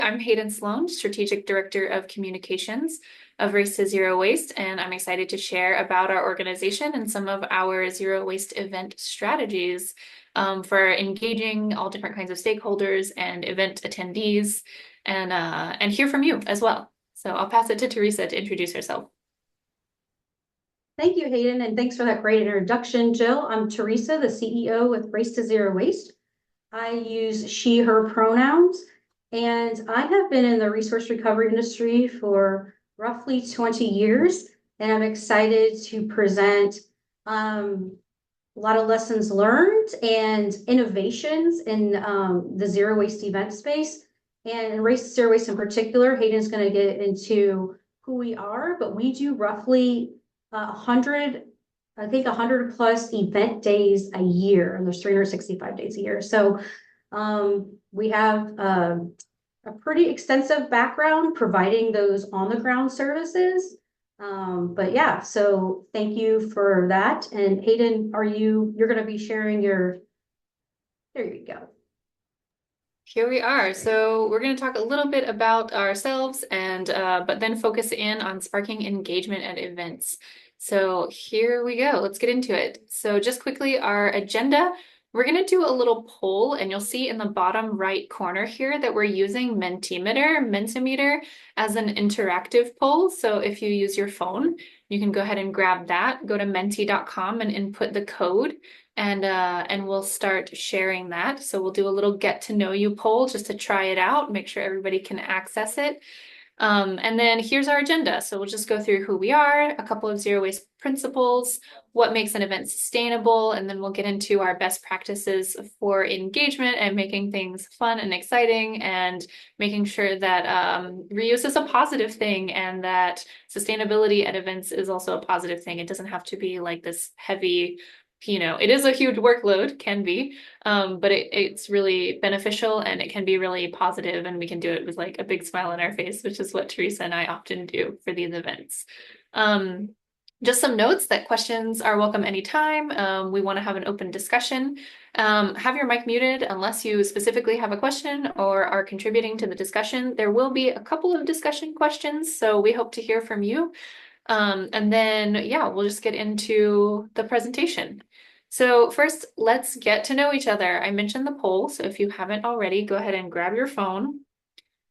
I'm Hayden Sloan, Strategic Director of Communications of Race to Zero Waste, and I'm excited to share about our organization and some of our zero waste event strategies for engaging all different kinds of stakeholders and event attendees, and hear from you as well. So I'll pass it to Teresa to introduce herself. Thank you, Hayden, and thanks for that great introduction, Jill. I'm Teresa, the CEO with Race to Zero Waste. I use she, her pronouns, and I have been in the resource recovery industry for roughly 20 years, and I'm excited to present a lot of lessons learned and innovations in the zero waste event space. And in Race to Zero Waste in particular, Hayden's going to get into who we are, but we do roughly 100 plus event days a year, and there's 365 days a year. So we have a pretty extensive background providing those on the ground services. But yeah, so thank you for that. And Hayden, you're going to be sharing there you go. Here we are. So we're going to talk a little bit about ourselves and but then focus in on sparking engagement at events. So here we go. Let's get into it. So just quickly, our agenda, we're going to do a little poll, and you'll see in the bottom right corner here that we're using Mentimeter as an interactive poll. So if you use your phone, you can go ahead and grab that, go to menti.com and input the code. And we'll start sharing that. So we'll do a little get to know you poll just to try it out, make sure everybody can access it. And then here's our agenda. So we'll just go through who we are, a couple of zero waste principles, what makes an event sustainable, and then we'll get into our best practices for engagement and making things fun and exciting, and making sure that reuse is a positive thing and that sustainability at events is also a positive thing. It doesn't have to be like this heavy, it is a huge workload, can be, but it's really beneficial and it can be really positive, and we can do it with like a big smile on our face, which is what Teresa and I often do for these events. Just some notes that questions are welcome anytime. We want to have an open discussion. Have your mic muted unless you specifically have a question or are contributing to the discussion. There will be a couple of discussion questions, so we hope to hear from you. And then, yeah, we'll just get into the presentation. So first, let's get to know each other. I mentioned the poll, so if you haven't already, go ahead and grab your phone,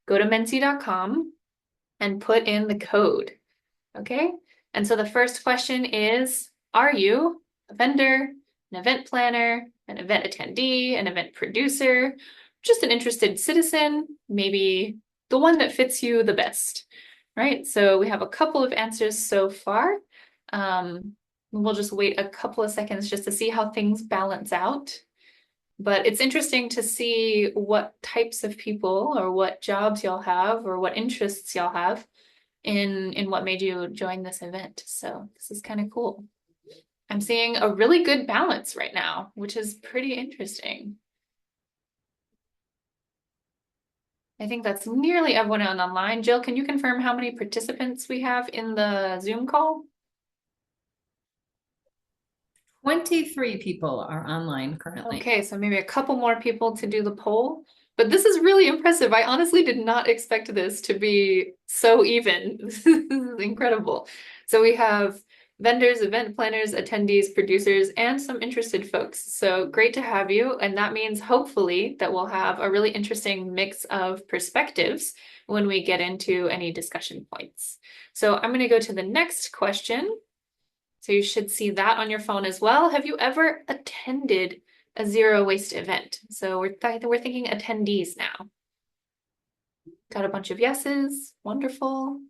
go to menti.com and put in the code, okay? And so the first question is, are you a vendor, an event planner, an event attendee, an event producer, just an interested citizen, maybe the one that fits you the best, right? So we have a couple of answers so far. We'll just wait a couple of seconds just to see how things balance out. But it's interesting to see what types of people or what jobs y'all have or what interests y'all have in what made you join this event. So this is kind of cool. I'm seeing a really good balance right now, which is pretty interesting. I think that's nearly everyone online. Jill, can you confirm how many participants we have in the Zoom call? 23 people are online currently. Okay, so maybe a couple more people to do the poll. But this is really impressive. I honestly did not expect this to be so even. This is incredible. So we have vendors, event planners, attendees, producers, and some interested folks. So great to have you. And that means hopefully that we'll have a really interesting mix of perspectives when we get into any discussion points. So I'm going to go to the next question. So you should see that on your phone as well. Have you ever attended a zero waste event? So we're thinking attendees now. Got a bunch of yeses. Wonderful.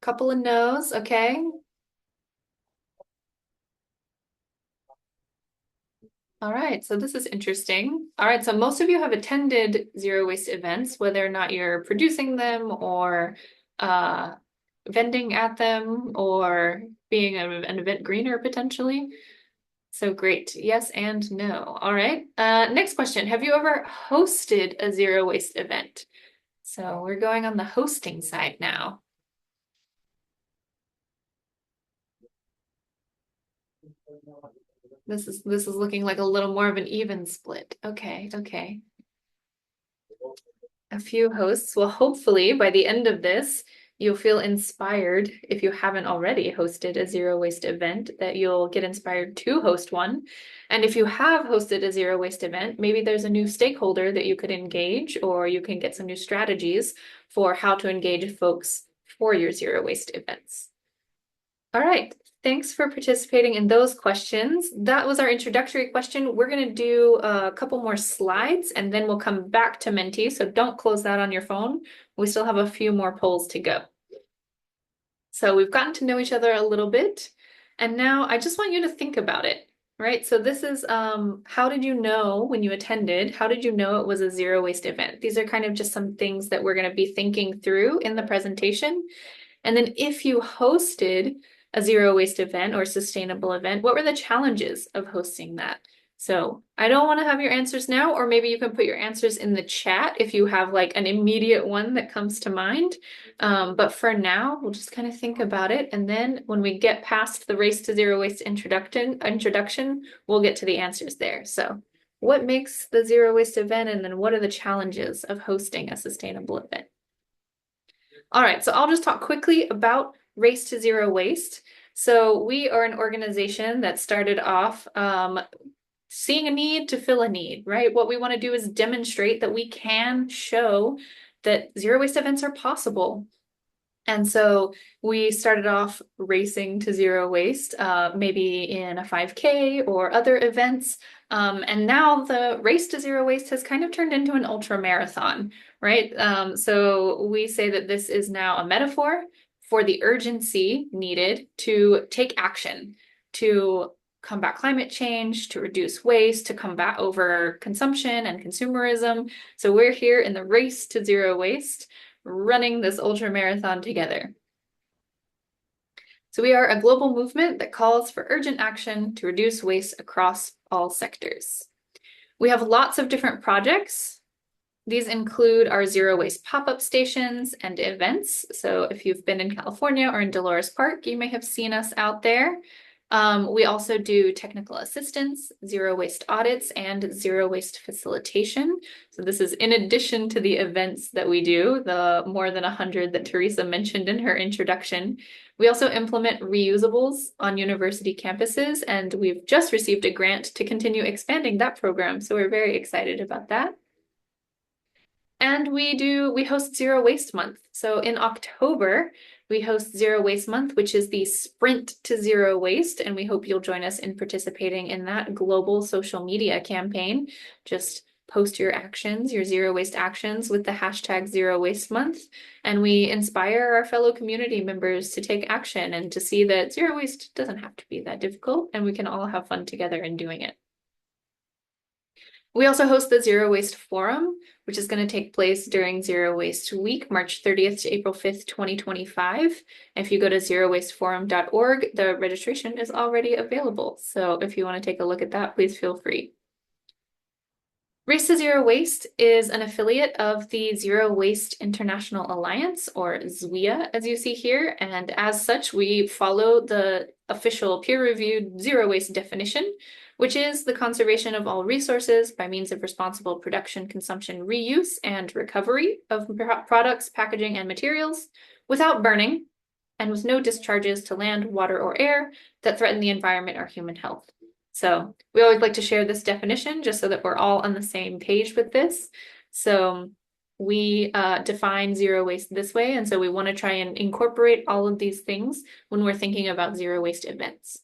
Couple of no's. Okay. All right, so this is interesting. All right, so most of you have attended zero waste events, whether or not you're producing them or vending at them or being an event greener potentially. So great. Yes and no. All right. Next question. Have you ever hosted a zero waste event? So we're going on the hosting side now. This is looking like a little more of an even split. Okay, okay. a few hosts. Well, hopefully by the end of this, you'll feel inspired if you haven't already hosted a zero waste event, that you'll get inspired to host one. And if you have hosted a zero waste event, maybe there's a new stakeholder that you could engage, or you can get some new strategies for how to engage folks for your zero waste events. All right. Thanks for participating in those questions. That was our introductory question. We're going to do a couple more slides and then we'll come back to Menti. So don't close that on your phone. We still have a few more polls to go. So we've gotten to know each other a little bit. And now I just want you to think about it, right? So this is how did you know when you attended? How did you know it was a zero waste event? These are kind of just some things that we're going to be thinking through in the presentation. And then if you hosted a zero waste event or sustainable event, what were the challenges of hosting that? So I don't want to have your answers now, or maybe you can put your answers in the chat if you have like an immediate one that comes to mind. But for now, we'll just kind of think about it. And then when we get past the Race to Zero Waste introduction, we'll get to the answers there. So what makes the zero waste event, and then what are the challenges of hosting a sustainable event? All right, so I'll just talk quickly about Race to Zero Waste. So we are an organization that started off seeing a need to fill a need, right? What we want to do is demonstrate that we can show that zero waste events are possible. And so we started off racing to zero waste, maybe in a 5K or other events. And now the Race to Zero Waste has kind of turned into an ultra marathon, right? So we say that this is now a metaphor for the urgency needed to take action, to combat climate change, to reduce waste, to combat overconsumption and consumerism. So we're here in the Race to Zero Waste, running this ultra marathon together. So we are a global movement that calls for urgent action to reduce waste across all sectors. We have lots of different projects. These include our zero waste pop-up stations and events. So if you've been in California or in Dolores Park, you may have seen us out there. We also do technical assistance, zero waste audits, and zero waste facilitation. So this is in addition to the events that we do, the more than 100 that Teresa mentioned in her introduction. We also implement reusables on university campuses, and we've just received a grant to continue expanding that program. So we're very excited about that. And we host Zero Waste Month. So in October, we host Zero Waste Month, which is the sprint to zero waste. And we hope you'll join us in participating in that global social media campaign. Just post your actions, your zero waste actions with the hashtag Zero Waste Month. And we inspire our fellow community members to take action and to see that zero waste doesn't have to be that difficult and we can all have fun together in doing it. We also host the Zero Waste Forum, which is going to take place during Zero Waste Week, March 30th to April 5th, 2025. If you go to zerowasteforum.org, the registration is already available. So if you want to take a look at that, please feel free. Race to Zero Waste is an affiliate of the Zero Waste International Alliance, or ZWIA, as you see here. And as such, we follow the official peer-reviewed zero waste definition, which is the conservation of all resources by means of responsible production, consumption, reuse, and recovery of products, packaging, and materials without burning and with no discharges to land, water, or air that threaten the environment or human health. So we always like to share this definition just so that we're all on the same page with this. So we define zero waste this way. And so we want to try and incorporate all of these things when we're thinking about zero waste events.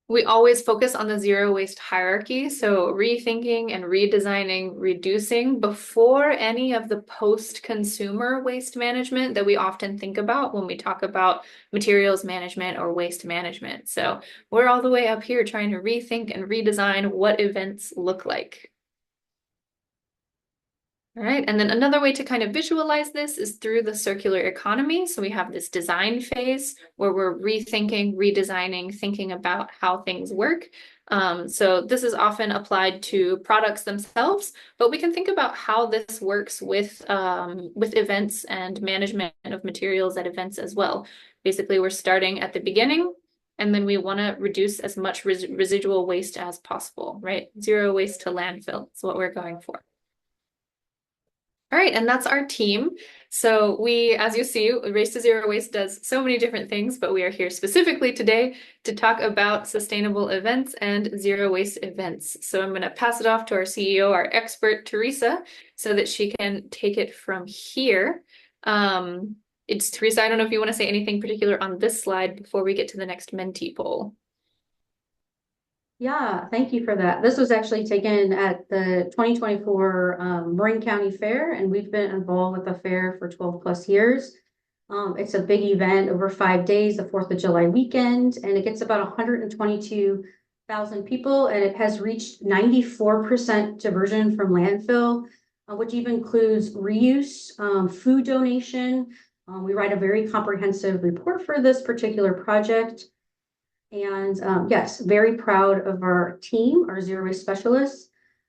We always focus on the zero waste hierarchy, so rethinking and redesigning, reducing before any of the post-consumer waste management that we often think about when we talk about materials management or waste management. So we're all the way up here trying to rethink and redesign what events look like. All right, and then another way to kind of visualize this is through the circular economy. So we have this design phase where we're rethinking, redesigning, thinking about how things work. So this is often applied to products themselves, but we can think about how this works with events and management of materials at events as well. Basically, we're starting at the beginning, and then we want to reduce as much residual waste as possible, right? Zero waste to landfill is what we're going for. All right, and that's our team. So we, as you see, Race to Zero Waste does so many different things, but we are here specifically today to talk about sustainable events and zero waste events. So I'm going to pass it off to our CEO, our expert, Teresa, so that she can take it from here. It's Teresa, I don't know if you want to say anything particular on this slide before we get to the next Menti poll. Yeah, thank you for that. This was actually taken at the 2024 Marin County Fair, and we've been involved with the fair for 12 plus years. It's a big event over 5 days, the 4th of July weekend, and it gets about 122,000 people, and it has reached 94% diversion from landfill, which even includes reuse, food donation. We write a very comprehensive report for this particular project. And yes, very proud of our team, our zero waste specialists.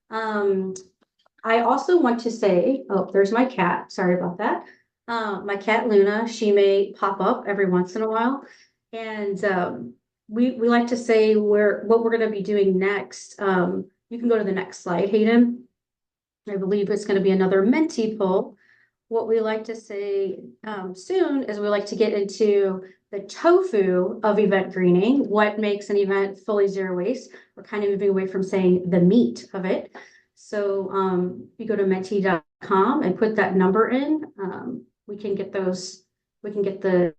I also want to say, oh, there's my cat. Sorry about that. My cat Luna, she may pop up every once in a while. And we like to say what we're going to be doing next. You can go to the next slide, Hayden. I believe it's going to be another Menti poll. What we like to say soon is we like to get into the tofu of event greening. What makes an event fully zero waste? We're kind of moving away from saying the meat of it. So if you go to menti.com and put that number in, we can get the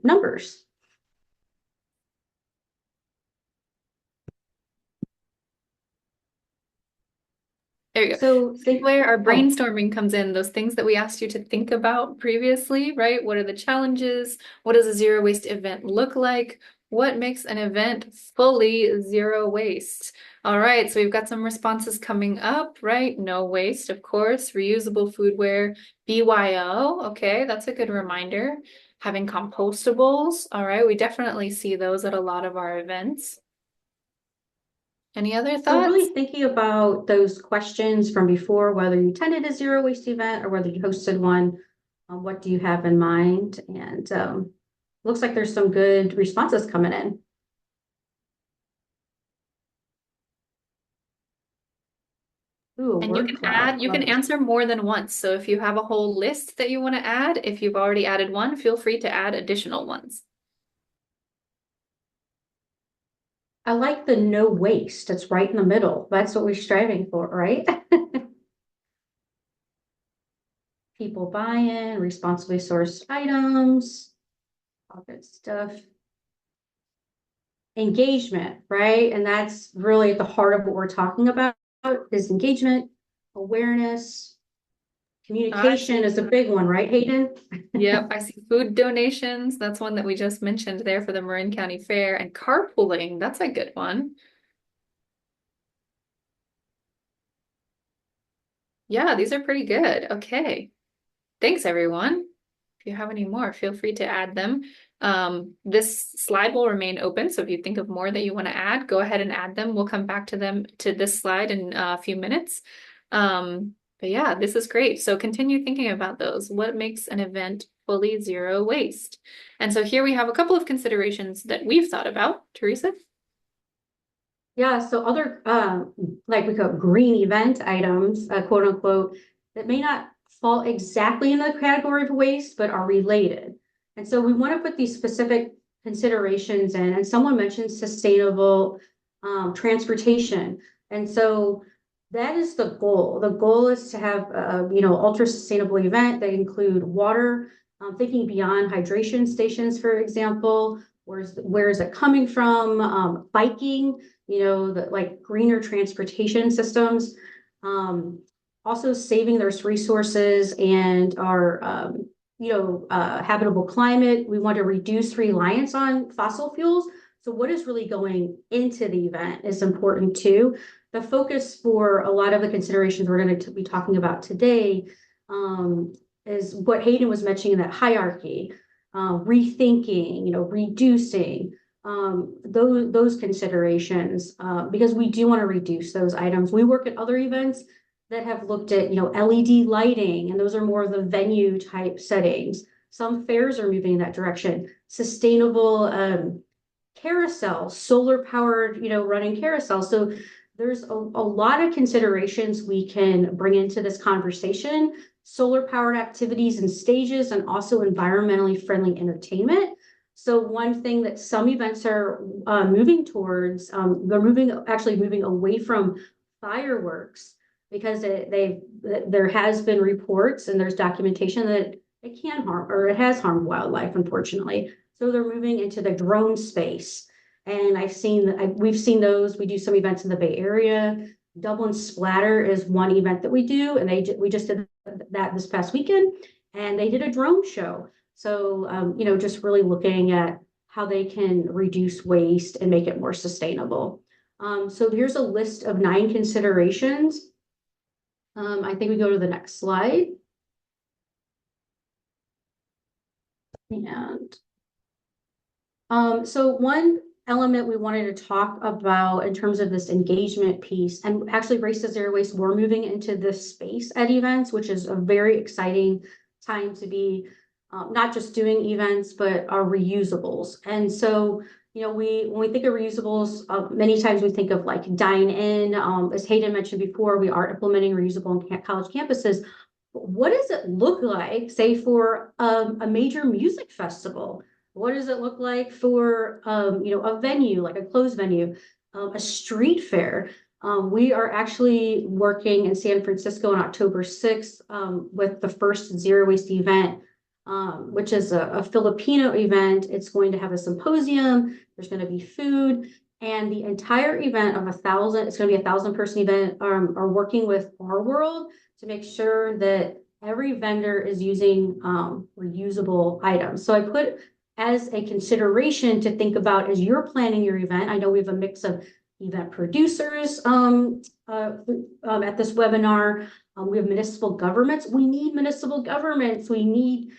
numbers. There you go. So This is where our brainstorming comes in, those things that we asked you to think about previously, right? What are the challenges? What does a zero waste event look like? What makes an event fully zero waste? All right, so we've got some responses coming up, right? No waste, of course, reusable foodware, BYO, okay, that's a good reminder. Having compostables, all right, we definitely see those at a lot of our events. Any other So thoughts? really thinking about those questions from before, whether you attended a zero waste event or whether you hosted one, what do you have in mind? And looks like there's some good responses coming in. Ooh, And you word can cloud. add, you Love can it. answer more than once. So if you have a whole list that you want to add, if you've already added one, feel free to add additional ones. I like the no waste. It's right in the middle. That's what we're striving for, right? People buy-in, responsibly sourced items, all good stuff. Engagement, right? And that's really at the heart of what we're talking about is engagement, awareness, communication is a big one, right, Hayden? Yep, I see food donations. That's one that we just mentioned there for the Marin County Fair. And carpooling, that's a good one. Yeah, these are pretty good. Okay. Thanks, everyone. If you have any more, feel free to add them. This slide will remain open, so if you think of more that you want to add, go ahead and add them. We'll come back to this slide in a few minutes. But yeah, this is great. So continue thinking about those. What makes an event fully zero waste? And so here we have a couple of considerations that we've thought about. Teresa? Yeah, so other like we call green event items, quote unquote, that may not fall exactly in the category of waste, but are related. And so we want to put these specific considerations in, and someone mentioned sustainable transportation. And so that is the goal. The goal is to have a ultra sustainable event that include water, thinking beyond hydration stations, for example. Where is it coming from? Biking, the like greener transportation systems. Also saving those resources and our habitable climate. We want to reduce reliance on fossil fuels. So what is really going into the event is important too. The focus for a lot of the considerations we're going to be talking about today is what Hayden was mentioning in that hierarchy, rethinking, reducing, those considerations, because we do want to reduce those items. We work at other events that have looked at, LED lighting, and those are more of the venue type settings. Some fairs are moving in that direction. Sustainable carousel, solar powered, running carousel. So there's a lot of considerations we can bring into this conversation solar powered activities and stages, and also environmentally friendly entertainment. So one thing that some events are moving towards, they're actually moving away from fireworks, because there has been reports and there's documentation that it can harm, or it has harmed wildlife, unfortunately. So they're moving into the drone space. And we've seen those. We do some events in the Bay Area. Dublin Splatter is one event that we do, and we just did that this past weekend, and they did a drone show. So, just really looking at how they can reduce waste and make it more sustainable. So here's a list of 9 considerations. I think we go to the next slide. And so one element we wanted to talk about in terms of this engagement piece, and actually Race to Zero Waste, we're moving into this space at events, which is a very exciting time to be not just doing events, but our reusables. And so, when we think of reusables, many times we think of like dine in. As Hayden mentioned before, we are implementing reusable on college campuses. But what does it look like, say, for a major music festival? What does it look like for, a venue, like a closed venue, a street fair? We are actually working in San Francisco on October 6th with the first Zero Waste event, which is a Filipino event. It's going to have a symposium. There's going to be food, and the entire event of 1,000, it's going to be 1,000-person event, are working with Our World to make sure that every vendor is using reusable items. So I put as a consideration to think about as you're planning your event. I know we have a mix of event producers at this webinar. We have municipal governments. We need municipal governments. We need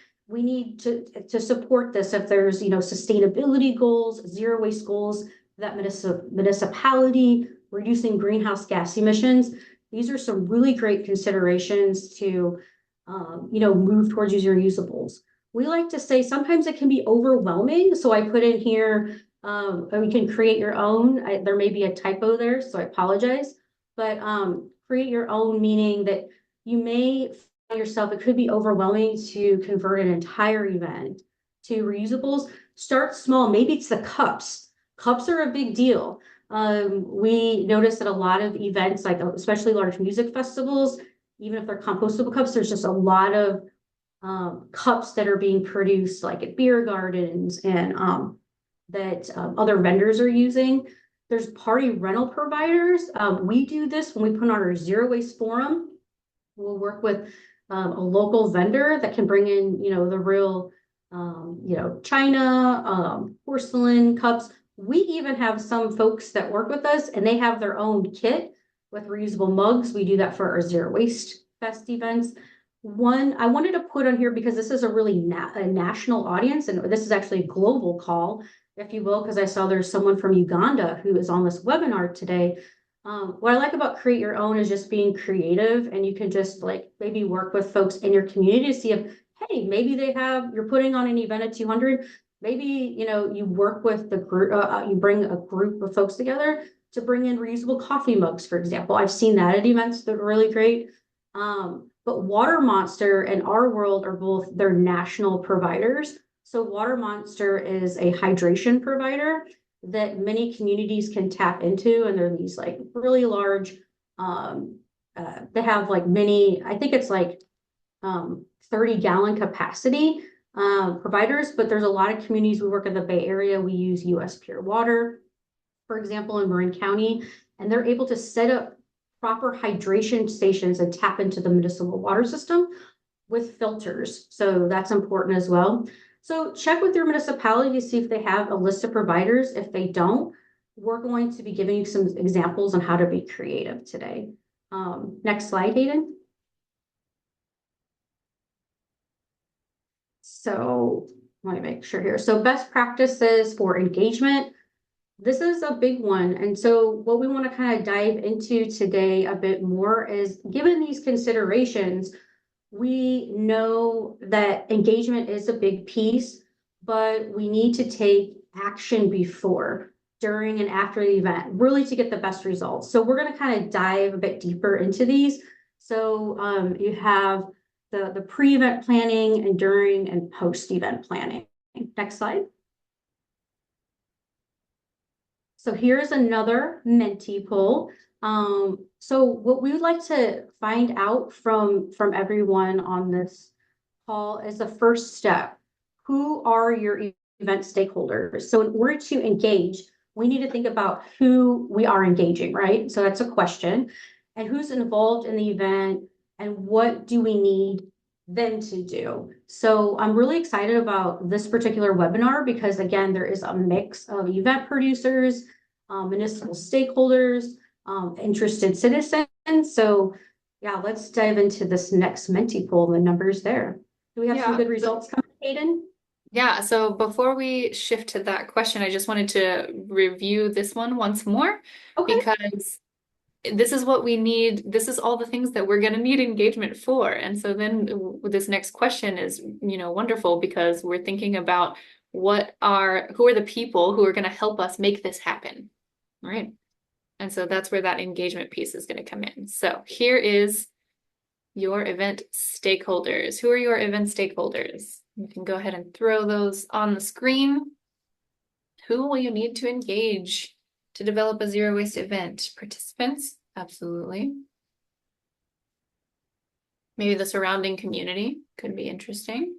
to support this. If there's sustainability goals, zero waste goals, that municipality, reducing greenhouse gas emissions. These are some really great considerations to move towards using reusables. We like to say sometimes it can be overwhelming. So I put in here, we can create your own. There may be a typo there, so I apologize. But create your own, meaning that you may find yourself, it could be overwhelming to convert an entire event to reusables. Start small. Maybe it's the cups. Cups are a big deal. We notice that a lot of events, like especially large music festivals, even if they're compostable cups, there's just a lot of cups that are being produced like at beer gardens and that other vendors are using. There's party rental providers. We do this when we put on our Zero Waste Forum. We'll work with a local vendor that can bring in, the real, china, porcelain cups. We even have some folks that work with us and they have their own kit with reusable mugs. We do that for our Zero Waste Fest events. One I wanted to put on here, because this is a really a national audience, and this is actually a global call, if you will, because I saw there's someone from Uganda who is on this webinar today. What I like about Create Your Own is just being creative, and you can just like maybe work with folks in your community to see if, hey, maybe you're putting on an event at 200. Maybe, you work with the group, you bring a group of folks together to bring in reusable coffee mugs, for example. I've seen that at events that are really great. But Water Monster and Our World are both, they're national providers. So Water Monster is a hydration provider that many communities can tap into. And they're these like really large, they have like many, I think it's like 30-gallon capacity providers, but there's a lot of communities. We work in the Bay Area. We use US Pure Water, for example, in Marin County, and they're able to set up proper hydration stations and tap into the municipal water system with filters. So that's important as well. So check with your municipality to see if they have a list of providers. If they don't, we're going to be giving you some examples on how to be creative today. Next slide, Hayden. So let me make sure here. So best practices for engagement. This is a big one. And so what we want to kind of dive into today a bit more is, given these considerations, we know that engagement is a big piece, but we need to take action before, during, and after the event, really to get the best results. So we're going to kind of dive a bit deeper into these. So you have the pre-event planning and during and post-event planning. Next slide. So here's another Menti poll. So what we would like to find out from everyone on this call is the first step. Who are your event stakeholders? So in order to engage, we need to think about who we are engaging, right? So that's a question. And who's involved in the event and what do we need them to do? So I'm really excited about this particular webinar because again, there is a mix of event producers, municipal stakeholders, interested citizens. So yeah, let's dive into this next Menti poll, the numbers there. Do we have some Yeah. good results coming, Hayden? Yeah, so before we shift to that question, I just wanted to review this one once more Okay. because this is what we need. This is all the things that we're going to need engagement for. And so then this next question is, wonderful because we're thinking about who are the people who are going to help us make this happen, right? And so that's where that engagement piece is going to come in. So here is your event stakeholders. Who are your event stakeholders? You can go ahead and throw those on the screen. Who will you need to engage to develop a zero waste event? Participants? Absolutely. Maybe the surrounding community could be interesting.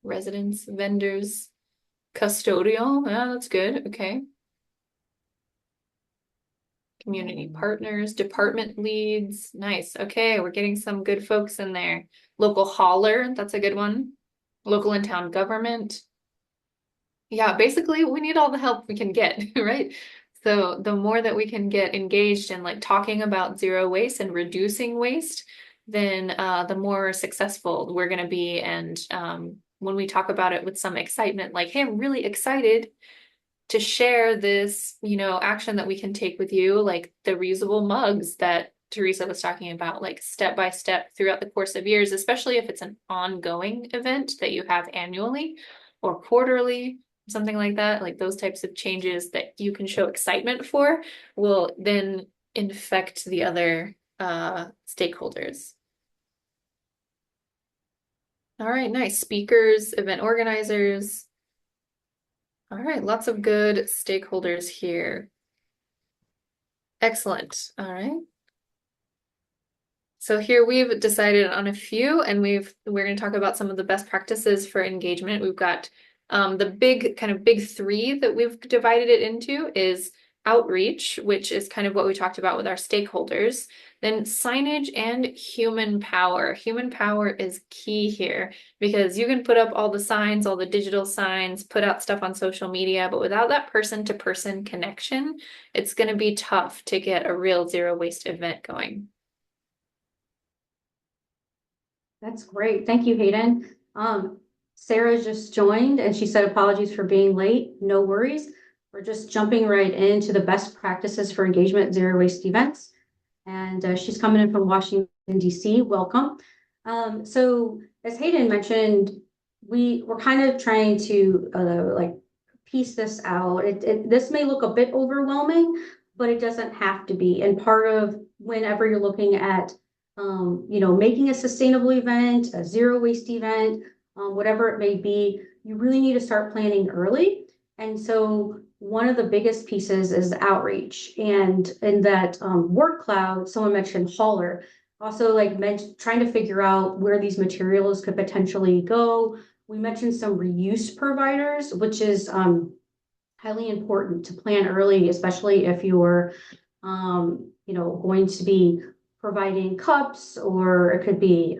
Residents, vendors, custodial. Yeah, that's good. Okay. Community partners, department leads. Nice. Okay, we're getting some good folks in there. Local hauler, that's a good one. Local and town government. Yeah, basically we need all the help we can get, right? So the more that we can get engaged in like talking about zero waste and reducing waste, then the more successful we're going to be. And when we talk about it with some excitement, like, hey, I'm really excited to share this, action that we can take with you, like the reusable mugs that Teresa was talking about, like step by step throughout the course of years, especially if it's an ongoing event that you have annually or quarterly, something like that, like those types of changes that you can show excitement for will then infect the other stakeholders. All right, nice. Speakers, event organizers. All right, lots of good stakeholders here. Excellent. All right. So here we've decided on a few, and we're going to talk about some of the best practices for engagement. We've got the big three that we've divided it into is outreach, which is kind of what we talked about with our stakeholders. Then signage and human power. Human power is key here because you can put up all the signs, all the digital signs, put out stuff on social media, but without that person-to-person connection, it's going to be tough to get a real zero waste event going. That's great. Thank you, Hayden. Sarah just joined and she said apologies for being late. No worries. We're just jumping right into the best practices for engagement at zero waste events. And she's coming in from Washington, D.C. Welcome. So as Hayden mentioned, we're kind of trying to piece this out. This may look a bit overwhelming, but it doesn't have to be. And part of whenever you're looking at making a sustainable event, a zero waste event, whatever it may be, you really need to start planning early. And so one of the biggest pieces is outreach. And in that word cloud, someone mentioned hauler. Also, trying to figure out where these materials could potentially go. We mentioned some reuse providers, which is highly important to plan early, especially if you're going to be providing cups, or it could be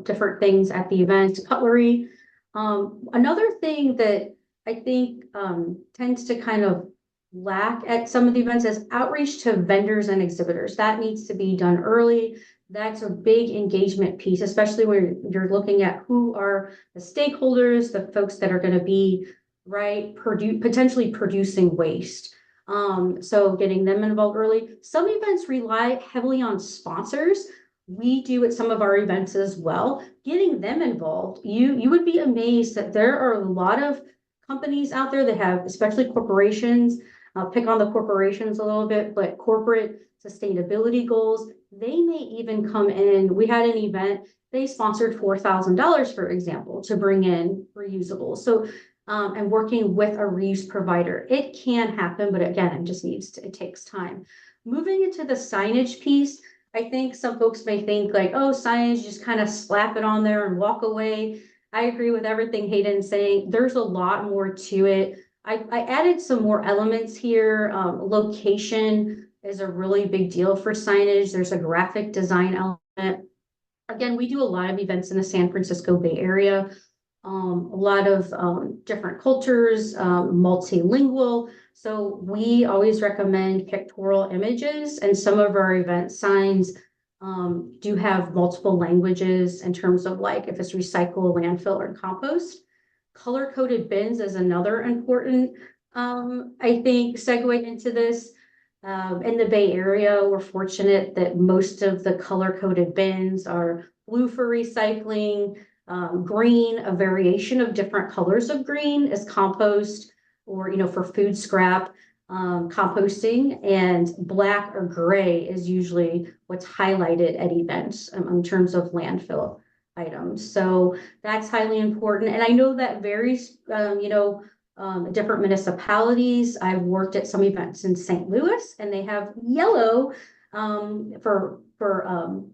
different things at the event, cutlery. Another thing that I think tends to kind of lack at some of the events is outreach to vendors and exhibitors. That needs to be done early. That's a big engagement piece, especially when you're looking at who are the stakeholders, the folks that are going to be potentially producing waste. So getting them involved early. Some events rely heavily on sponsors. We do at some of our events as well. Getting them involved, you would be amazed that there are a lot of companies out there that have, especially corporations, I'll pick on the corporations a little bit, but corporate sustainability goals, they may even come in. We had an event, they sponsored $4,000, for example, to bring in reusables. So, and working with a reuse provider, it can happen, but again, it takes time. Moving into the signage piece, I think some folks may think like, oh, signage, just kind of slap it on there and walk away. I agree with everything Hayden's saying. There's a lot more to it. I added some more elements here. Location is a really big deal for signage. There's a graphic design element. Again, we do a lot of events in the San Francisco Bay Area. A lot of different cultures, multilingual. So we always recommend pictorial images, and some of our event signs do have multiple languages in terms of like if it's recycle, landfill, or compost. Color-coded bins is another important, I think, segue into this. In the Bay Area, we're fortunate that most of the color-coded bins are blue for recycling, green, a variation of different colors of green is compost, or, for food scrap, composting, and black or gray is usually what's highlighted at events in terms of landfill items. So that's highly important. And I know that varies, different municipalities. I've worked at some events in St. Louis, and they have yellow for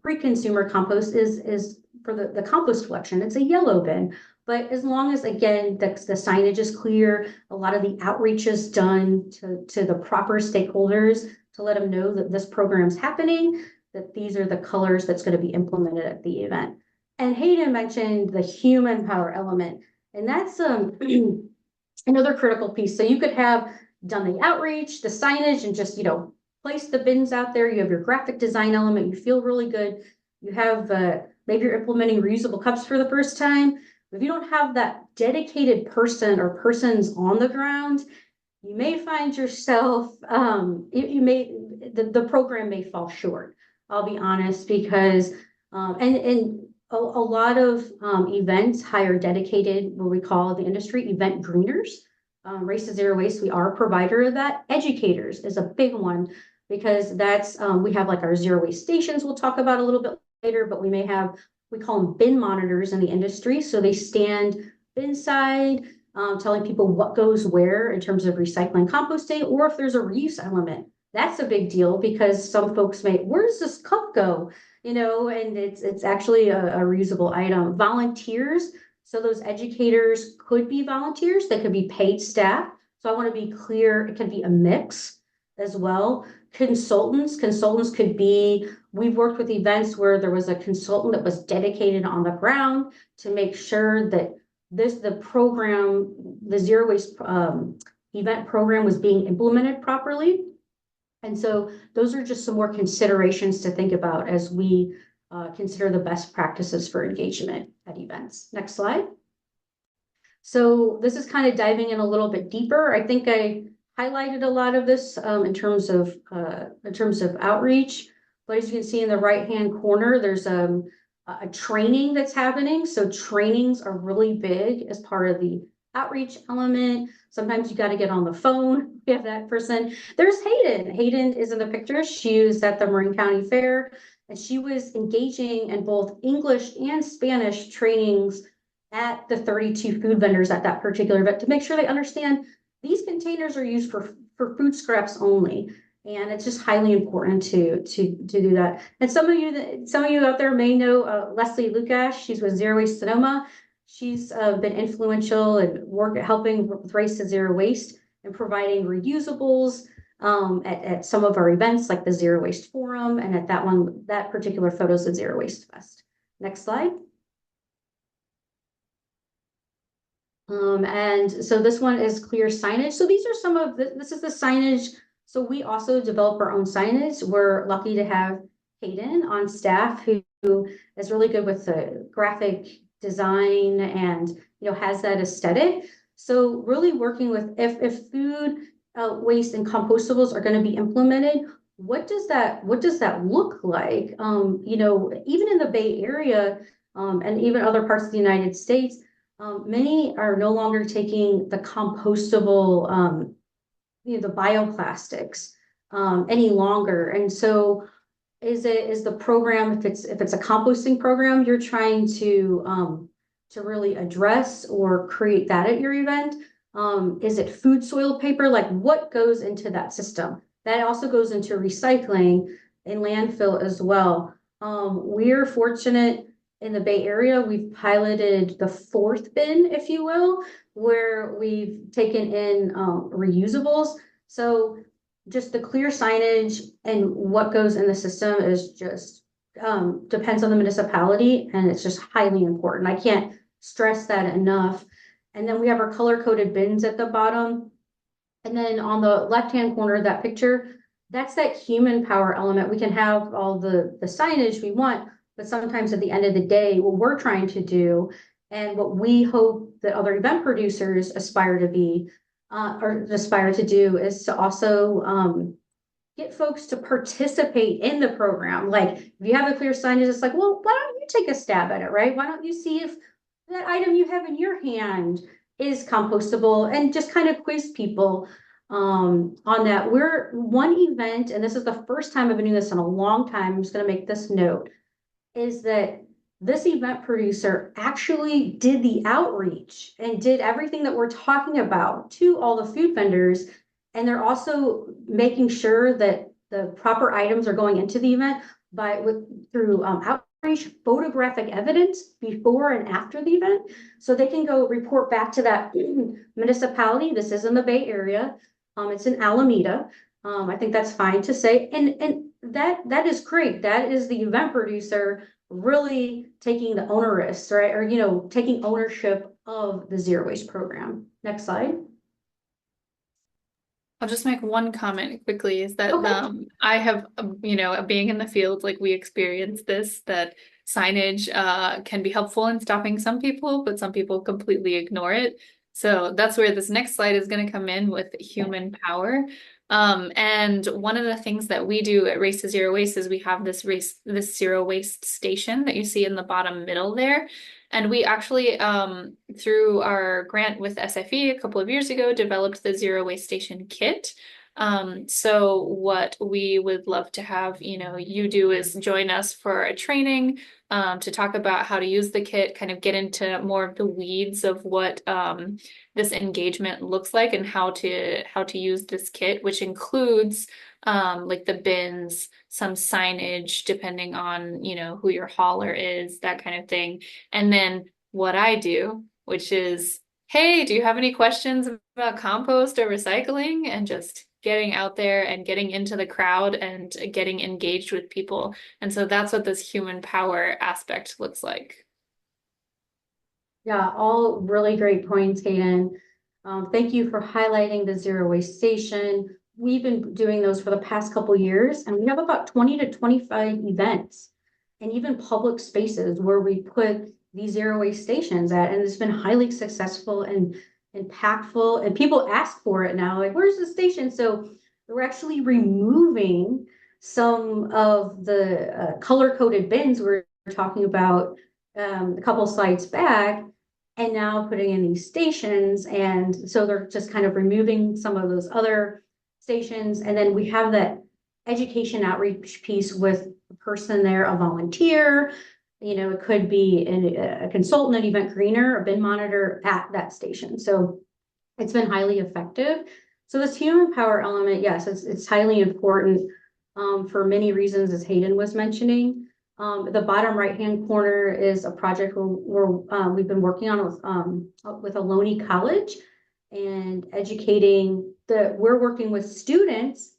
pre-consumer compost is for the compost collection. It's a yellow bin. But as long as, again, the signage is clear, a lot of the outreach is done to the proper stakeholders to let them know that this program's happening, that these are the colors that's going to be implemented at the event. And Hayden mentioned the human power element, and that's another critical piece. So you could have done the outreach, the signage, and just, place the bins out there. You have your graphic design element. You feel really good. You have, maybe you're implementing reusable cups for the first time. If you don't have that dedicated person or persons on the ground, you may find yourself, the program may fall short. I'll be honest, because, and a lot of events hire dedicated, what we call the industry, event greeners. Race to Zero Waste, we are a provider of that. Educators is a big one, because that's, we have like our zero waste stations we'll talk about a little bit later, but we call them bin monitors in the industry. So they stand bin side, telling people what goes where in terms of recycling, composting, or if there's a reuse element. That's a big deal, because some folks may, where does this cup go? And it's actually a reusable item. Volunteers, so those educators could be volunteers, they could be paid staff. So I want to be clear, it can be a mix as well. Consultants could be, we've worked with events where there was a consultant that was dedicated on the ground to make sure that the program, the zero waste event program, was being implemented properly. And so those are just some more considerations to think about as we consider the best practices for engagement at events. Next slide. So this is kind of diving in a little bit deeper. I think I highlighted a lot of this in terms of outreach, but as you can see in the right-hand corner, there's a training that's happening. So trainings are really big as part of the outreach element. Sometimes you got to get on the phone. We have that person. There's Hayden. Hayden is in the picture. She was at the Marin County Fair, and she was engaging in both English and Spanish trainings at the 32 food vendors at that particular event to make sure they understand these containers are used for food scraps only. And it's just highly important to do that. And some of you out there may know Leslie Lucas. She's with Zero Waste Sonoma. She's been influential in helping with Race to Zero Waste and providing reusables at some of our events like the Zero Waste Forum, and at that particular photo is the Zero Waste Fest. Next slide. And so this one is clear signage. So these are some of this is the signage. So we also develop our own signage. We're lucky to have Hayden on staff who is really good with the graphic design and has that aesthetic. So really working with if food waste and compostables are going to be implemented, what does that look like? Even in the Bay Area and even other parts of the United States, many are no longer taking the compostable the bioplastics any longer. And so is the program, if it's a composting program, you're trying to really address or create that at your event? Is it food soil paper? Like what goes into that system? That also goes into recycling and landfill as well. We're fortunate in the Bay Area, we've piloted the fourth bin, if you will, where we've taken in reusables. So just the clear signage and what goes in the system is just depends on the municipality, and it's just highly important. I can't stress that enough. And then we have our color-coded bins at the bottom. And then on the left-hand corner of that picture, that's that human power element. We can have all the signage we want, but sometimes at the end of the day, what we're trying to do and what we hope that other event producers aspire to be or aspire to do is to also get folks to participate in the program. Like if you have a clear signage, it's like, well, why don't you take a stab at it, right? Why don't you see if that item you have in your hand is compostable, and just kind of quiz people on that. We're one event, and this is the first time I've been doing this in a long time. I'm just going to make this note, is that this event producer actually did the outreach and did everything that we're talking about to all the food vendors. And they're also making sure that the proper items are going into the event through outreach, photographic evidence before and after the event. So they can go report back to that municipality. This is in the Bay Area. It's in Alameda. I think that's fine to say. And that is great. That is the event producer really taking the onerous, right? Or, taking ownership of the zero waste program. Next slide. I'll just make one comment quickly is that Okay. I have, being in the field, like we experienced this, that signage can be helpful in stopping some people, but some people completely ignore it. So that's where this next slide is going to come in with human power. And one of the things that we do at Race to Zero Waste is we have this zero waste station that you see in the bottom middle there. And we actually, through our grant with SFE a couple of years ago, developed the Zero Waste Station kit. So what we would love to have, you do is join us for a training to talk about how to use the kit, kind of get into more of the weeds of what this engagement looks like and how to use this kit, which includes like the bins, some signage, depending on, who your hauler is, that kind of thing. And then what I do, which is, hey, do you have any questions about compost or recycling? And just getting out there and getting into the crowd and getting engaged with people. And so that's what this human power aspect looks like. Yeah, all really great points, Hayden. Thank you for highlighting the zero waste station. We've been doing those for the past couple years, and we have about 20 to 25 events and even public spaces where we put these zero waste stations at, and it's been highly successful and impactful. And people ask for it now, like, where's the station? So we're actually removing some of the color-coded bins we were talking about a couple slides back, and now putting in these stations. And so they're just kind of removing some of those other stations. And then we have that education outreach piece with a person there, a volunteer. It could be a consultant, an event greener, a bin monitor at that station. So it's been highly effective. So this human power element, yes, it's highly important for many reasons, as Hayden was mentioning. The bottom right-hand corner is a project we've been working on with Ohlone College and educating we're working with students,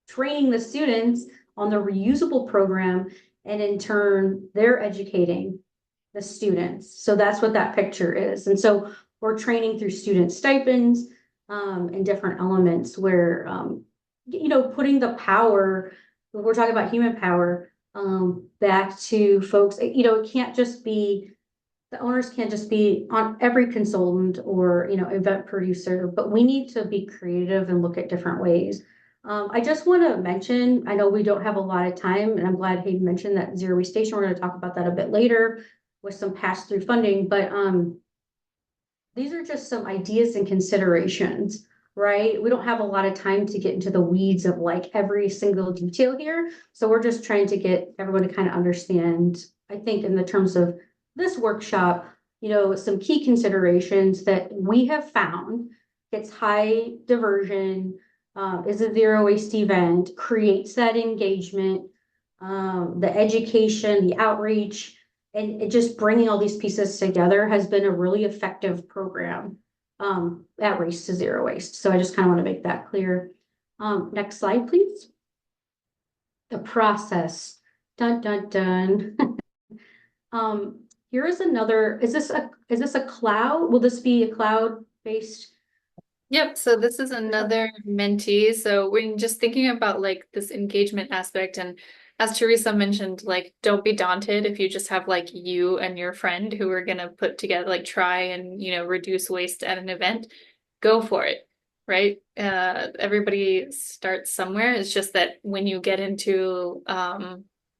training the students on the reusable program, and in turn, they're educating the students. So that's what that picture is. And so we're training through student stipends and different elements where, putting the power, we're talking about human power, back to folks. It can't just be, the owners can't just be on every consultant or, event producer, but we need to be creative and look at different ways. I just want to mention, I know we don't have a lot of time, and I'm glad Hayden mentioned that zero waste station. We're going to talk about that a bit later with some pass-through funding, but these are just some ideas and considerations right? We don't have a lot of time to get into the weeds of like every single detail here. So we're just trying to get everyone to kind of understand, I think, in the terms of this workshop, some key considerations that we have found. It's high diversion, is a zero waste event, creates that engagement, the education, the outreach, and it just bringing all these pieces together has been a really effective program at Race to Zero Waste. So I just kind of want to make that clear. Next slide, please. The process. Dun, dun, dun. Here is another, is this a cloud? Will this be a cloud-based? Yep, so this is another mentee. So we're just thinking about like this engagement aspect, and as Teresa mentioned, like don't be daunted if you just have like you and your friend who are gonna put together, like try and reduce waste at an event. Go for it, right? Everybody starts somewhere. It's just that when you get into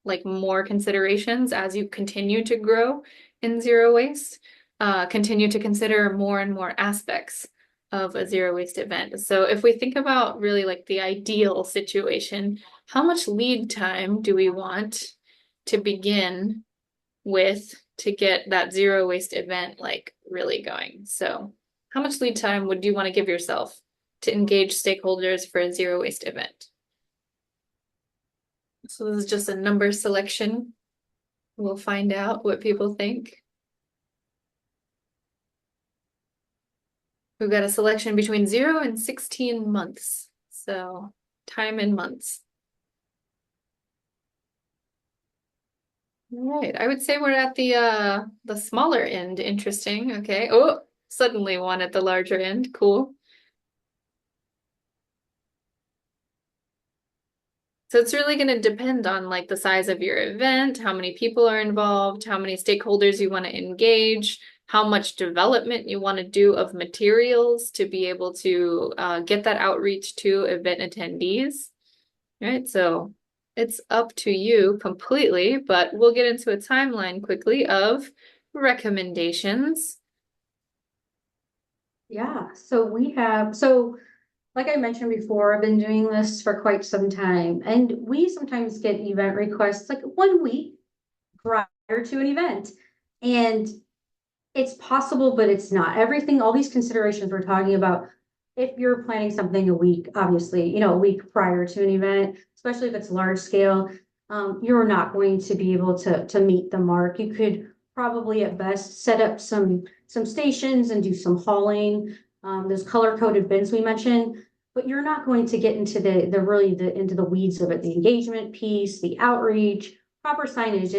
like more considerations as you continue to grow in zero waste, continue to consider more and more aspects of a zero waste event. So if we think about really like the ideal situation, how much lead time do we want to begin with to get that zero waste event like really going? So how much lead time would you want to give yourself to engage stakeholders for a zero waste event? So this is just a number selection. We'll find out what people think. We've got a selection between 0 and 16 months. So time in months. All right, I would say we're at the smaller end. Interesting. Okay. Oh, suddenly one at the larger end. Cool. So it's really going to depend on like the size of your event, how many people are involved, how many stakeholders you want to engage, how much development you want to do of materials to be able to get that outreach to event attendees. All right, so it's up to you completely, but we'll get into a timeline quickly of recommendations. Yeah, so like I mentioned before, I've been doing this for quite some time, and we sometimes get event requests like 1 week prior to an event. And it's possible, but it's not. Everything, all these considerations we're talking about, if you're planning something a week, obviously, a week prior to an event, especially if it's large scale, you're not going to be able to meet the mark. You could probably at best set up some stations and do some hauling, those color coded bins we mentioned, but you're not going to get into into the weeds of it, the engagement piece, the outreach, proper signage.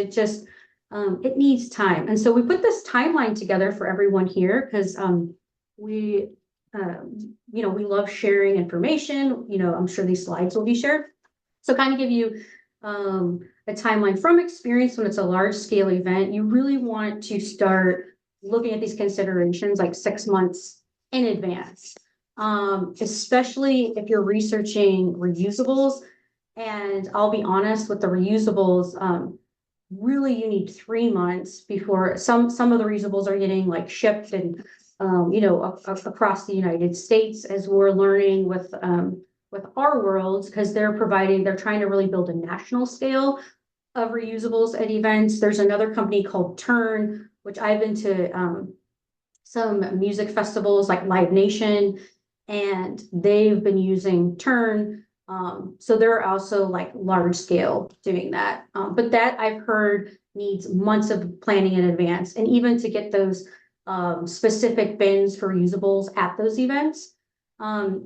It needs time. And so we put this timeline together for everyone here because we we love sharing information. I'm sure these slides will be shared. So kind of give you a timeline from experience. When it's a large scale event, you really want to start looking at these considerations like 6 months in advance, especially if you're researching reusables. And I'll be honest with the reusables, really you need 3 months before some of the reusables are getting like shipped and across the United States, as we're learning with our worlds, because they're trying to really build a national scale of reusables at events. There's another company called Turn, which I've been to some music festivals like Live Nation, and they've been using Turn. So they're also like large scale doing that. But that I've heard needs months of planning in advance, and even to get those specific bins for reusables at those events.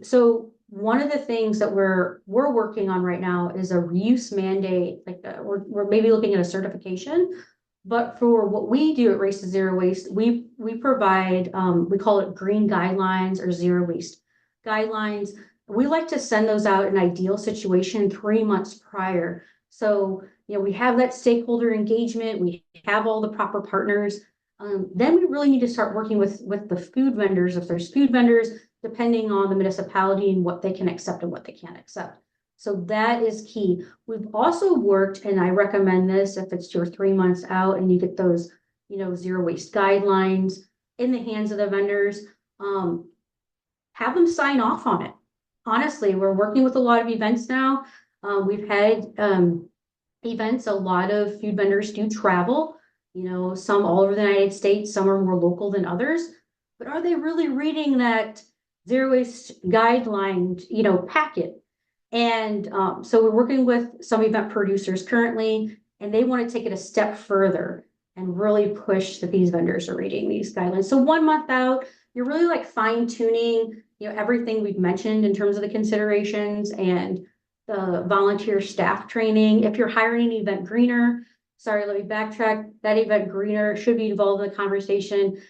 So one of the things that we're working on right now is a reuse mandate. Like we're maybe looking at a certification, but for what we do at Race to Zero Waste, we provide we call it green guidelines or zero waste guidelines. We like to send those out in ideal situation 3 months prior. So, we have that stakeholder engagement, we have all the proper partners. Then we really need to start working with the food vendors, if there's food vendors, depending on the municipality and what they can accept and what they can't accept. So that is key. We've also worked, and I recommend this if it's 2 or 3 months out and you get those, zero waste guidelines in the hands of the vendors. have them sign off on it. Honestly, we're working with a lot of events now. We've had events, a lot of food vendors do travel, some all over the United States, some are more local than others. But are they really reading that zero waste guideline, packet? And so we're working with some event producers currently, and they want to take it a step further and really push that these vendors are reading these guidelines. So 1 month out, you're really like fine tuning, everything we've mentioned in terms of the considerations and the volunteer staff training. If you're hiring an event greener, sorry, let me backtrack. That event greener should be involved in the conversation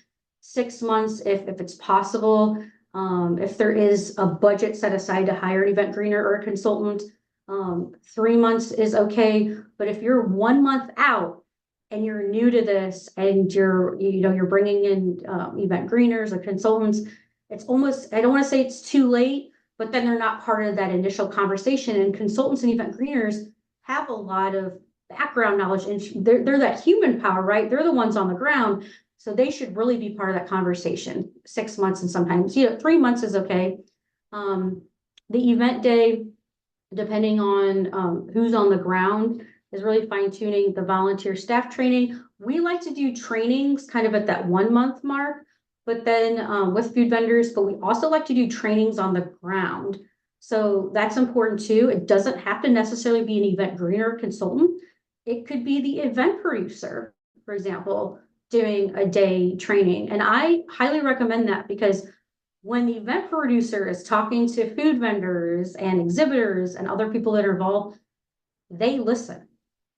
6 months if it's possible. If there is a budget set aside to hire an event greener or a consultant, 3 months is okay. But if you're 1 month out and you're new to this and you're bringing in event greeners or consultants, it's almost, I don't want to say it's too late, but then they're not part of that initial conversation. And consultants and event greeners have a lot of background knowledge, and they're that human power, right? They're the ones on the ground. So they should really be part of that conversation. 6 months, and sometimes, 3 months is okay. The event day, depending on who's on the ground, is really fine tuning the volunteer staff training. We like to do trainings kind of at that 1 month mark, but then with food vendors, but we also like to do trainings on the ground. So that's important too. It doesn't have to necessarily be an event greener consultant. It could be the event producer, for example, doing a day training. And I highly recommend that, because when the event producer is talking to food vendors and exhibitors and other people that are involved, they listen.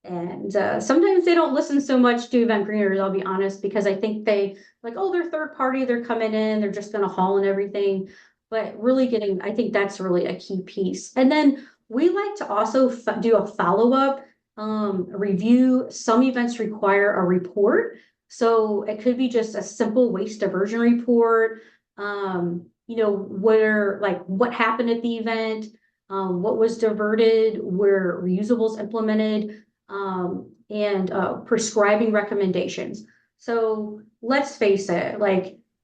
And sometimes they don't listen so much to event greeners, I'll be honest, because I think they like, oh, they're third party, they're coming in, they're just going to haul and everything. But really I think that's really a key piece. And then we like to also do a follow-up review. Some events require a report. So it could be just a simple waste diversion report. What happened at the event, what was diverted, where reusables implemented, and prescribing recommendations. So let's face it,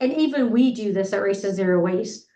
and even we do this at Race to Zero Waste.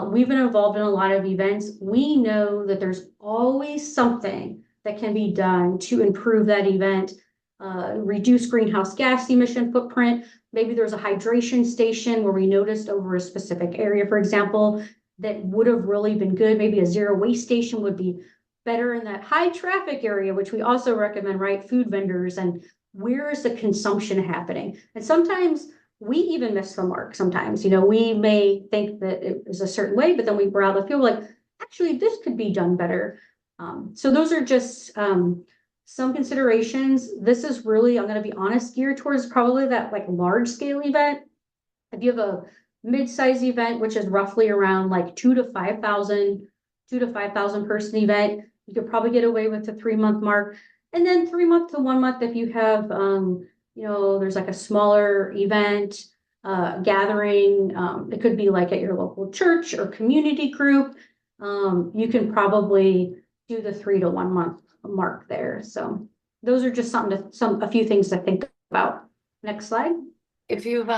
We've been involved in a lot of events. We know that there's always something that can be done to improve that event, reduce greenhouse gas emission footprint. Maybe there's a hydration station where we noticed over a specific area, for example, that would have really been good. Maybe a zero waste station would be better in that high traffic area, which we also recommend, right? Food vendors, and where is the consumption happening? And sometimes we even miss the mark. Sometimes, we may think that it was a certain way, but then we we're out of the field like, actually, this could be done better. So those are just some considerations. This is really, I'm going to be honest, geared towards probably that like large scale event. If you have a mid-size event, which is roughly around like 2,000 to 5,000 person event, you could probably get away with the 3 month mark. And then 3 month to 1 month, if you have, there's like a smaller event, gathering, it could be like at your local church or community group. You can probably do the 3 to 1 month mark there. So those are just a few things to think about. Next slide. If you've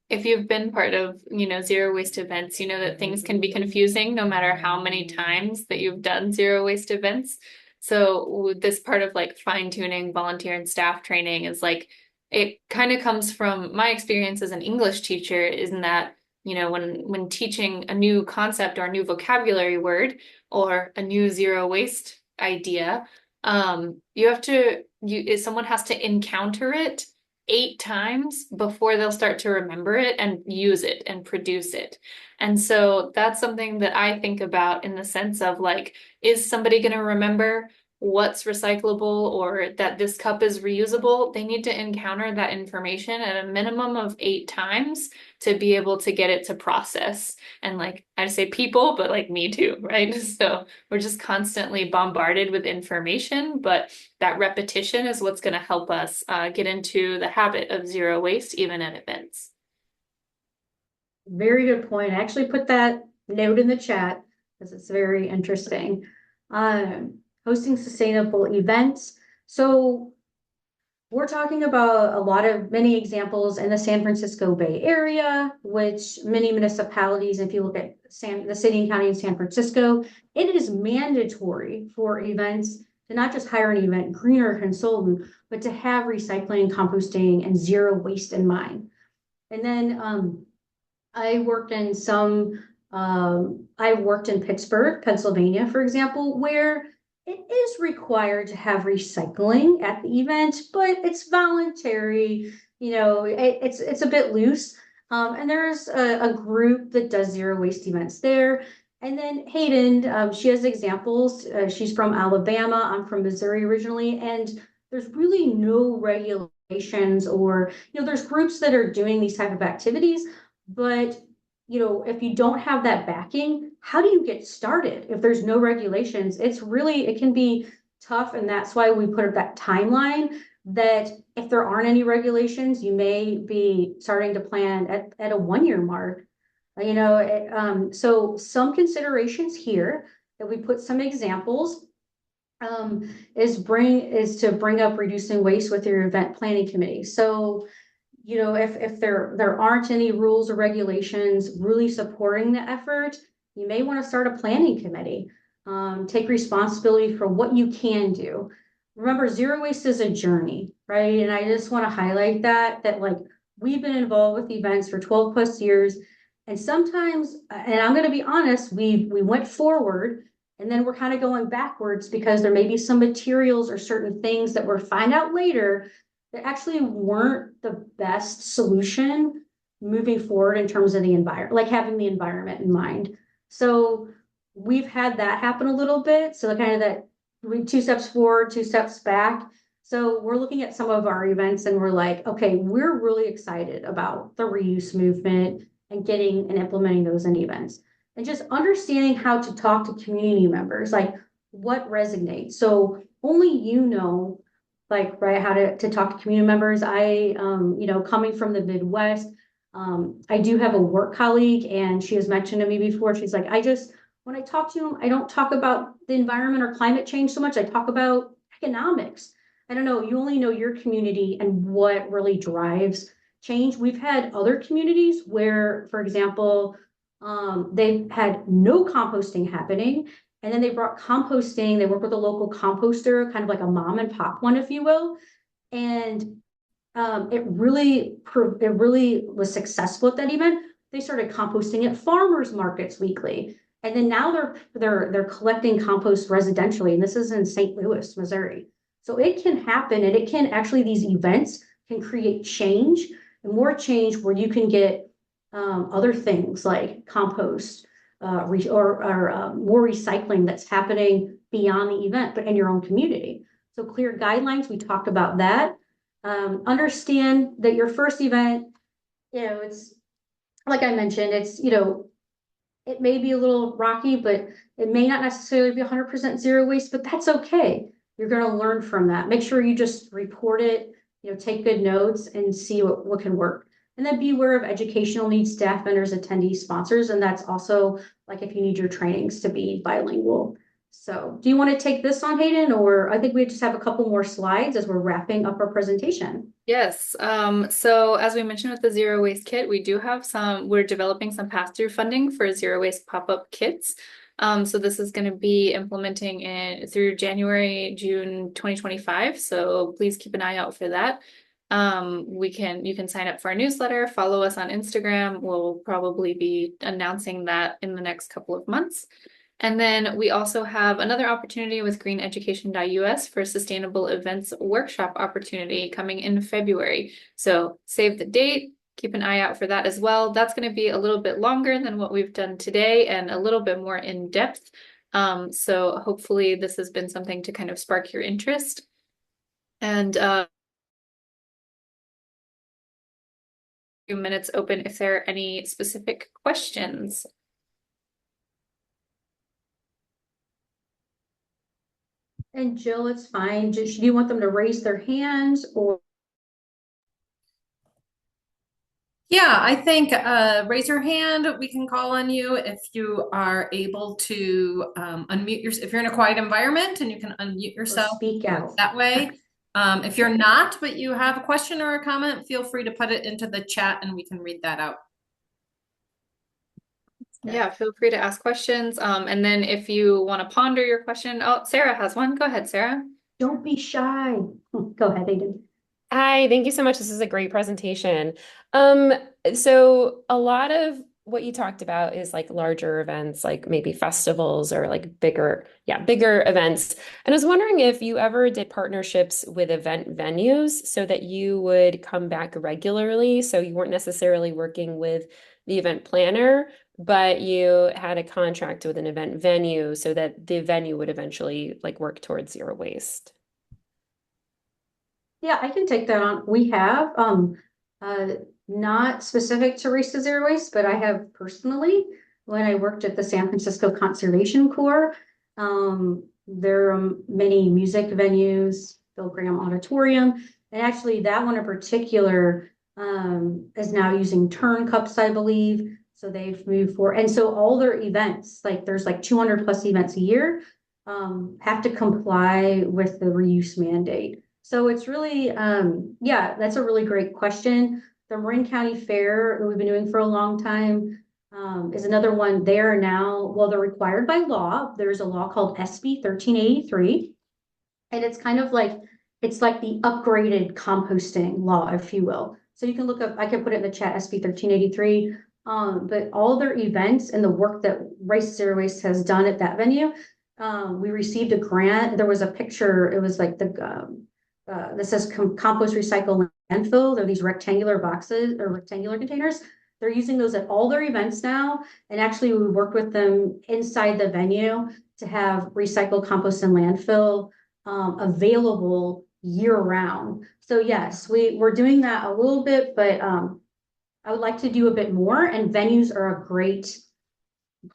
if you've been part of, zero waste events, you know that things can be confusing no matter how many times that you've done zero waste events. So this part of like fine tuning volunteer and staff training is like, it kind of comes from my experience as an English teacher, isn't that, when teaching a new concept or a new vocabulary word or a new zero waste idea, someone has to encounter it 8 times before they'll start to remember it and use it and produce it. And so that's something that I think about in the sense of like, is somebody going to remember what's recyclable or that this cup is reusable? They need to encounter that information at a minimum of 8 times to be able to get it to process. And like I say people, but like me too, right? So we're just constantly bombarded with information, but that repetition is what's going to help us get into the habit of zero waste, even at events. Very good point. I actually put that note in the chat because it's very interesting. Hosting sustainable events. So We're talking about many examples in the San Francisco Bay Area, which many municipalities, if you look at the city and county of San Francisco, it is mandatory for events to not just hire an event greener consultant, but to have recycling, composting, and zero waste in mind. And then I worked in Pittsburgh, Pennsylvania, for example, where it is required to have recycling at the event, but it's voluntary. It's a bit loose. And there's a group that does zero waste events there. And then Hayden, she has examples. She's from Alabama. I'm from Missouri originally, and there's really no regulations or, there's groups that are doing these type of activities, but if you don't have that backing, how do you get started? If there's no regulations, it can be tough. And that's why we put up that timeline that if there aren't any regulations, you may be starting to plan at a 1 year mark. So some considerations here that we put some examples is to bring up reducing waste with your event planning committee. So if there aren't any rules or regulations really supporting the effort, you may want to start a planning committee. Take responsibility for what you can do. Remember, zero waste is a journey, right? And I just want to highlight that like we've been involved with events for 12 plus years. And sometimes, and I'm going to be honest, we went forward and then we're kind of going backwards because there may be some materials or certain things that we'll find out later that actually weren't the best solution moving forward in terms of the environment, like having the environment in mind. So we've had that happen a little bit. So kind of that 2 steps forward, 2 steps back. So we're looking at some of our events and we're like, okay, we're really excited about the reuse movement and getting and implementing those in events. And just understanding how to talk to community members, like what resonates. So only like, right, how to talk to community members. Coming from the Midwest, I do have a work colleague and she has mentioned to me before, she's like, when I talk to them, I don't talk about the environment or climate change so much. I talk about economics. I don't know, you only know your community and what really drives change. We've had other communities where, for example, they've had no composting happening. And then they brought composting. They work with a local composter, kind of like a mom and pop one, if you will. And it really was successful at that event. They started composting at farmers markets weekly. And then now they're collecting compost residentially. And this is in St. Louis, Missouri. So it can happen, and it can actually, these events can create change and more change where you can get other things like compost more recycling that's happening beyond the event, but in your own community. So clear guidelines, we talked about that. Understand that your first event, it's like I mentioned, it may be a little rocky, but it may not necessarily be 100% zero waste, but that's okay. You're going to learn from that. Make sure you just report it, take good notes and see what can work. And then be aware of educational needs, staff, vendors, attendees, sponsors. And that's also like if you need your trainings to be bilingual. So do you want to take this on, Hayden? Or I think we just have a couple more slides as we're wrapping up our presentation. Yes. So as we mentioned with the zero waste kit, we're developing some pass-through funding for zero waste pop-up kits. So this is going to be implementing it through June 2025. So please keep an eye out for that. You can sign up for our newsletter, follow us on Instagram. We'll probably be announcing that in the next couple of months. And then we also have another opportunity with greeneducation.us for sustainable events workshop opportunity coming in February. So save the date, keep an eye out for that as well. That's going to be a little bit longer than what we've done today and a little bit more in depth. So hopefully this has been something to kind of spark your interest. And few minutes open if there are any specific questions. And Jill, it's fine. Do you want them to raise their hands or? Yeah, I think raise your hand. We can call on you if you are able to unmute if you're in a quiet environment and you can unmute yourself speak out that way. If you're not, but you have a question or a comment, feel free to put it into the chat and we can read that out. Yeah, feel free to ask questions. And then if you want to ponder your question, oh, Sarah has one. Go ahead, Sarah. Don't be shy. Go ahead, Aiden. Hi, thank you so much. This is a great presentation. Um, so a lot of what you talked about is like larger events, like maybe festivals or like bigger events. And I was wondering if you ever did partnerships with event venues so that you would come back regularly. So you weren't necessarily working with the event planner, but you had a contract with an event venue so that the venue would eventually like work towards zero waste. Yeah, I can take that on. We have, uh, not specific to Race to Zero Waste, but I have personally, when I worked at the San Francisco Conservation Corps, there are many music venues, Bill Graham Auditorium, and actually that one in particular, is now using turn cups, I believe. So they've moved forward. And so all their events, like there's like 200 plus events a year, have to comply with the reuse mandate. So it's really, yeah, that's a really great question. The Marin County Fair that we've been doing for a long time, is another one. They are now, well, they're required by law. There's a law called SB 1383. And it's kind of like, it's like the upgraded composting law, if you will. So you can look up, I can put it in the chat, SB 1383. But all their events and the work that Race Zero Waste has done at that venue, we received a grant. There was a picture, it was like this says compost recycle landfill. They're these rectangular boxes or rectangular containers. They're using those at all their events now. And actually we worked with them inside the venue to have recycle, compost, and landfill available year round. So yes, we're doing that a little bit, but I would like to do a bit more, and venues are a great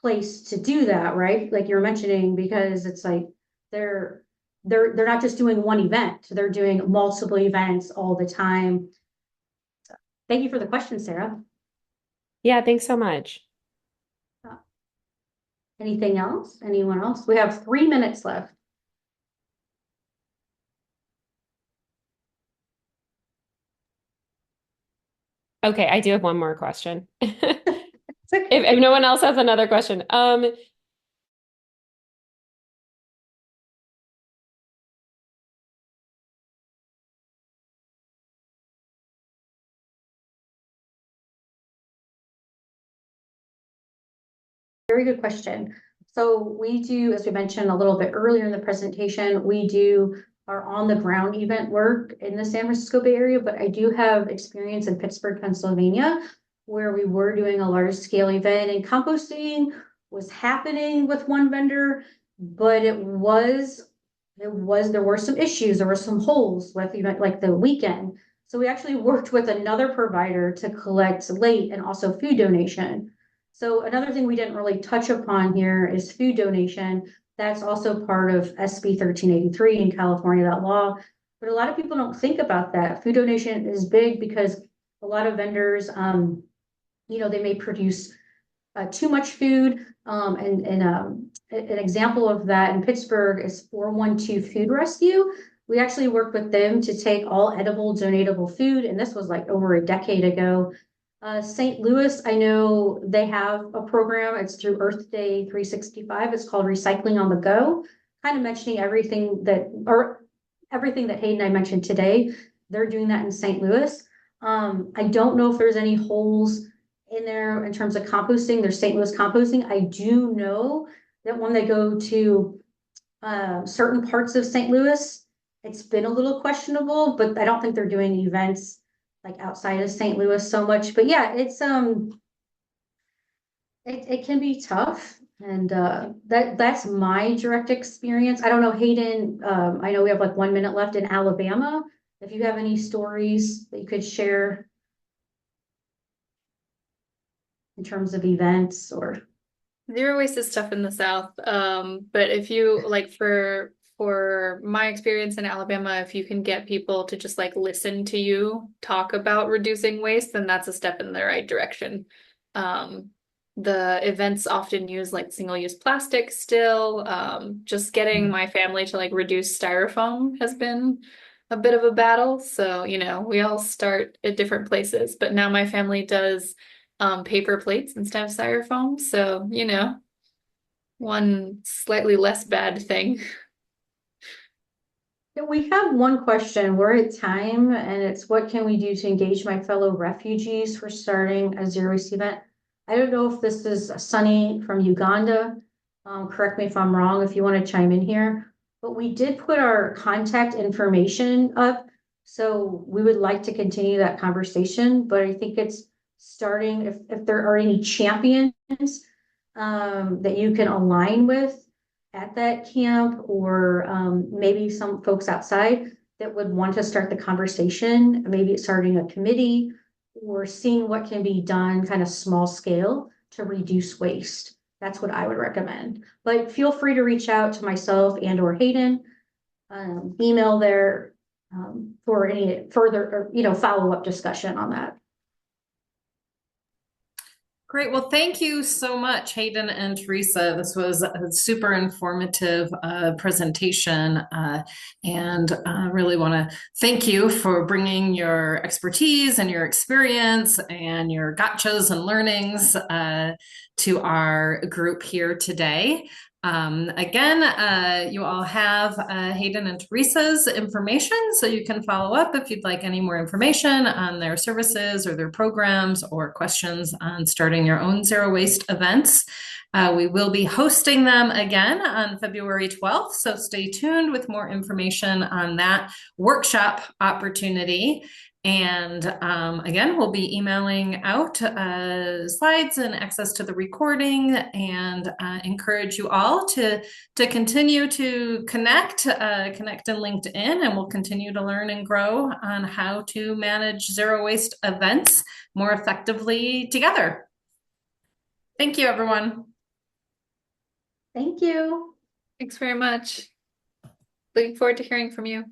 place to do that, right? Like you're mentioning, because it's like they're they're not just doing one event, they're doing multiple events all the time. So, thank you for the question, Sarah. Yeah, thanks so much. Anything else? Anyone else? We have 3 minutes left. Okay, I do have one more question. Okay. If no one else has another question. Very good question. So we do, as we mentioned a little bit earlier in the presentation, we do our on the ground event work in the San Francisco Bay Area, but I do have experience in Pittsburgh, Pennsylvania, where we were doing a large scale event, and composting was happening with one vendor, but there were some issues, there were some holes with event like the weekend. So we actually worked with another provider to collect late and also food donation. So another thing we didn't really touch upon here is food donation. That's also part of SB 1383 in California, that law. But a lot of people don't think about that. Food donation is big because a lot of vendors, they may produce too much food. An example of that in Pittsburgh is 412 Food Rescue. We actually worked with them to take all edible donatable food, and this was like over a decade ago. St. Louis, I know they have a program. It's through Earth Day 365. It's called Recycling on the Go, kind of mentioning everything that Hayden and I mentioned today. They're doing that in St. Louis. I don't know if there's any holes in there in terms of composting. There's St. Louis composting. I do know that when they go to certain parts of St. Louis, it's been a little questionable, but I don't think they're doing events like outside of St. Louis so much. But yeah, it's it can be tough. And that's my direct experience. I don't know, Hayden, I know we have like 1 minute left in Alabama. If you have any stories that you could share in terms of events or Zero waste is tough in the South. But if you like for my experience in Alabama, if you can get people to just like listen to you talk about reducing waste, then that's a step in the right direction. The events often use like single-use plastic still. Just getting my family to like reduce styrofoam has been a bit of a battle. So, we all start at different places, but now my family does paper plates instead of styrofoam. So, one slightly less bad thing. Yeah, we have one question. We're at time, and it's what can we do to engage my fellow refugees for starting a zero waste event? I don't know if this is Sunny from Uganda. Correct me if I'm wrong if you want to chime in here. But we did put our contact information up. So we would like to continue that conversation, but I think it's starting if there are any champions that you can align with at that camp, or maybe some folks outside that would want to start the conversation, maybe starting a committee or seeing what can be done kind of small scale to reduce waste. That's what I would recommend. But feel free to reach out to myself and or Hayden, email there for any further or follow-up discussion on that. Great. Well, thank you so much, Hayden and Teresa. This was a super informative presentation, and really want to thank you for bringing your expertise and your experience and your gotchas and learnings to our group here today. Again, you all have Hayden and Teresa's information, so you can follow up if you'd like any more information on their services or their programs or questions on starting your own zero waste events. We will be hosting them again on February 12th, so stay tuned with more information on that workshop opportunity. And again, we'll be emailing out slides and access to the recording, and encourage you all to continue to connect in LinkedIn, and we'll continue to learn and grow on how to manage zero waste events more effectively together. Thank you, everyone. Thank you. Thanks very much. Looking forward to hearing from you.